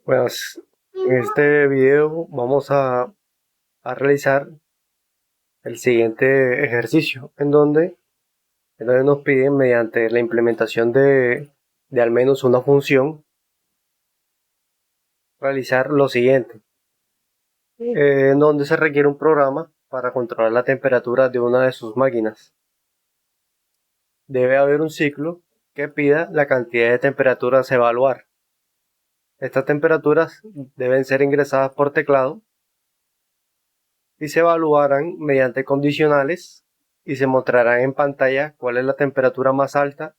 Pues en este video vamos a realizar el siguiente ejercicio en donde nos piden mediante la implementación de al menos una función realizar lo siguiente, en donde se requiere un programa para controlar la temperatura de una de sus máquinas. Debe haber un ciclo que pida la cantidad de temperaturas a evaluar. Estas temperaturas deben ser ingresadas por teclado y se evaluarán mediante condicionales y se mostrarán en pantalla cuál es la temperatura más alta,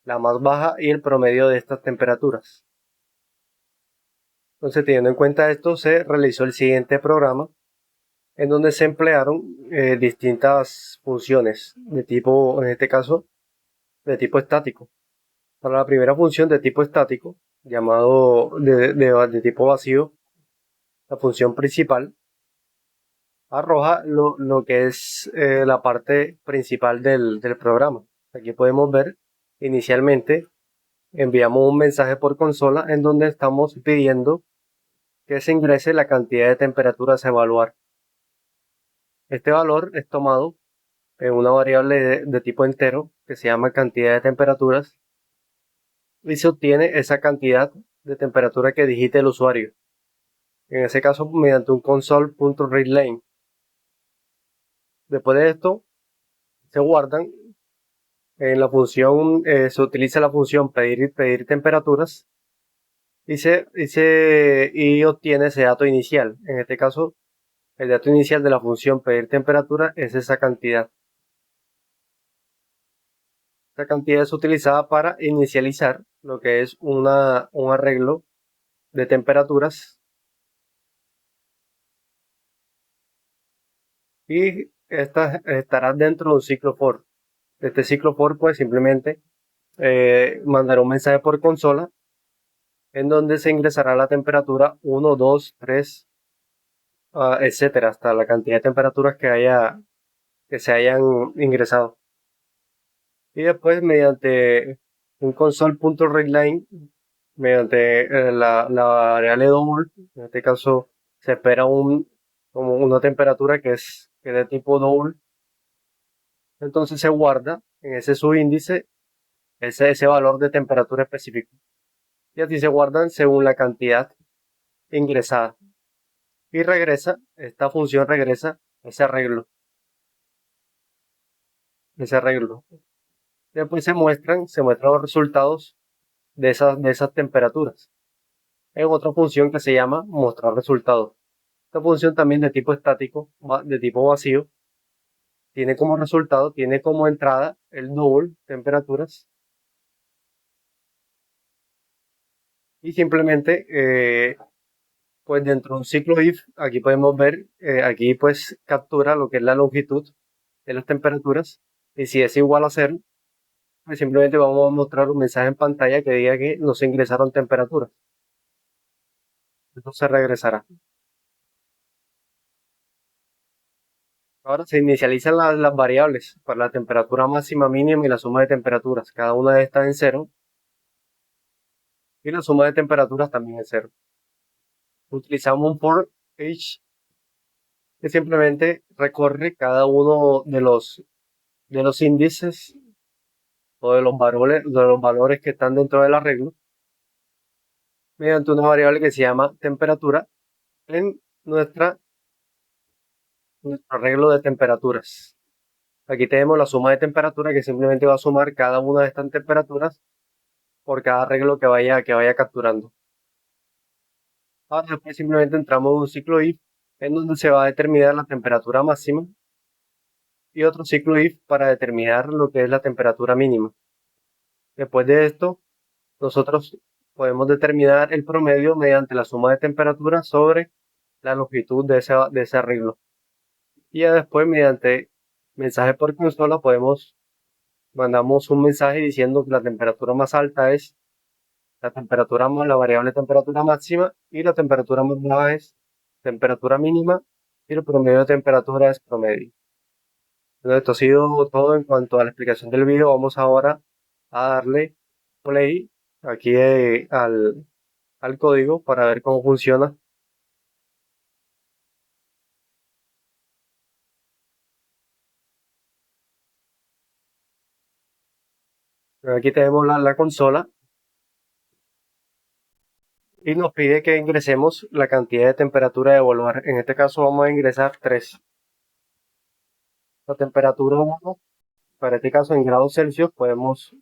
la más baja y el promedio de estas temperaturas. Entonces, teniendo en cuenta esto, se realizó el siguiente programa en donde se emplearon distintas funciones de tipo, en este caso, de tipo estático. Para la primera función de tipo estático, llamado de tipo vacío, la función principal arroja lo que es la parte principal del programa. Aquí podemos ver, inicialmente enviamos un mensaje por consola en donde estamos pidiendo que se ingrese la cantidad de temperaturas a evaluar. Este valor es tomado en una variable de tipo entero que se llama cantidad de temperaturas y se obtiene esa cantidad de temperatura que digite el usuario. En ese caso, mediante un console.readline. Después de esto, se guardan en la función, se utiliza la función pedir temperaturas y obtiene ese dato inicial. En este caso, el dato inicial de la función pedir temperatura es esa cantidad. Esta cantidad es utilizada para inicializar lo que es un arreglo de temperaturas y esta estará dentro de un ciclo for. Este ciclo for pues simplemente mandará un mensaje por consola en donde se ingresará la temperatura 1, 2, 3, etcétera, hasta la cantidad de temperaturas que se hayan ingresado. Y después, mediante un console.readline, mediante la variable double, en este caso se espera como una temperatura que es de tipo double, entonces se guarda en ese subíndice ese valor de temperatura específico. Y así se guardan según la cantidad ingresada. Y esta función regresa ese arreglo. Después se muestran los resultados de esas temperaturas. Hay otra función que se llama mostrar resultados. Esta función también de tipo estático, de tipo vacío, tiene como entrada el double temperaturas y simplemente pues dentro de un ciclo if, aquí podemos ver, aquí pues captura lo que es la longitud de las temperaturas y si es igual a 0, pues simplemente vamos a mostrar un mensaje en pantalla que diga que no se ingresaron temperaturas. Esto se regresará. Ahora se inicializan las variables para la temperatura máxima, mínima y la suma de temperaturas. Cada una de estas en 0 y la suma de temperaturas también en 0. Utilizamos un for each que simplemente recorre cada uno de los índices o de los valores que están dentro del arreglo mediante una variable que se llama temperatura en nuestro arreglo de temperaturas. Aquí tenemos la suma de temperatura que simplemente va a sumar cada una de estas temperaturas por cada arreglo que vaya capturando. Ahora después simplemente entramos en un ciclo if en donde se va a determinar la temperatura máxima y otro ciclo if para determinar lo que es la temperatura mínima. Después de esto, nosotros podemos determinar el promedio mediante la suma de temperaturas sobre la longitud de ese arreglo. Y ya después, mediante mensaje por consola, mandamos un mensaje diciendo que la temperatura más alta es la variable temperatura máxima y la temperatura más baja es temperatura mínima y el promedio de temperatura es promedio. Bueno, esto ha sido todo en cuanto a la explicación del video. Vamos ahora a darle play aquí al código para ver cómo funciona. Aquí tenemos la consola y nos pide que ingresemos la cantidad de temperatura de evaluar. En este caso vamos a ingresar 3. La temperatura 1, para este caso en grados Celsius, podemos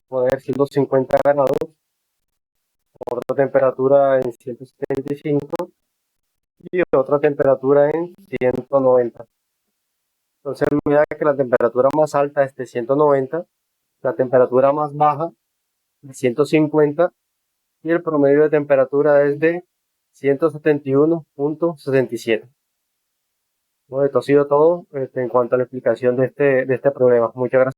poner 150 grados, otra temperatura en 175 y otra temperatura en 190. Entonces, a medida que la temperatura más alta es de 190, la temperatura más baja de 150 y el promedio de temperatura es de 171.67. Bueno, esto ha sido todo en cuanto a la explicación de este problema. Muchas gracias.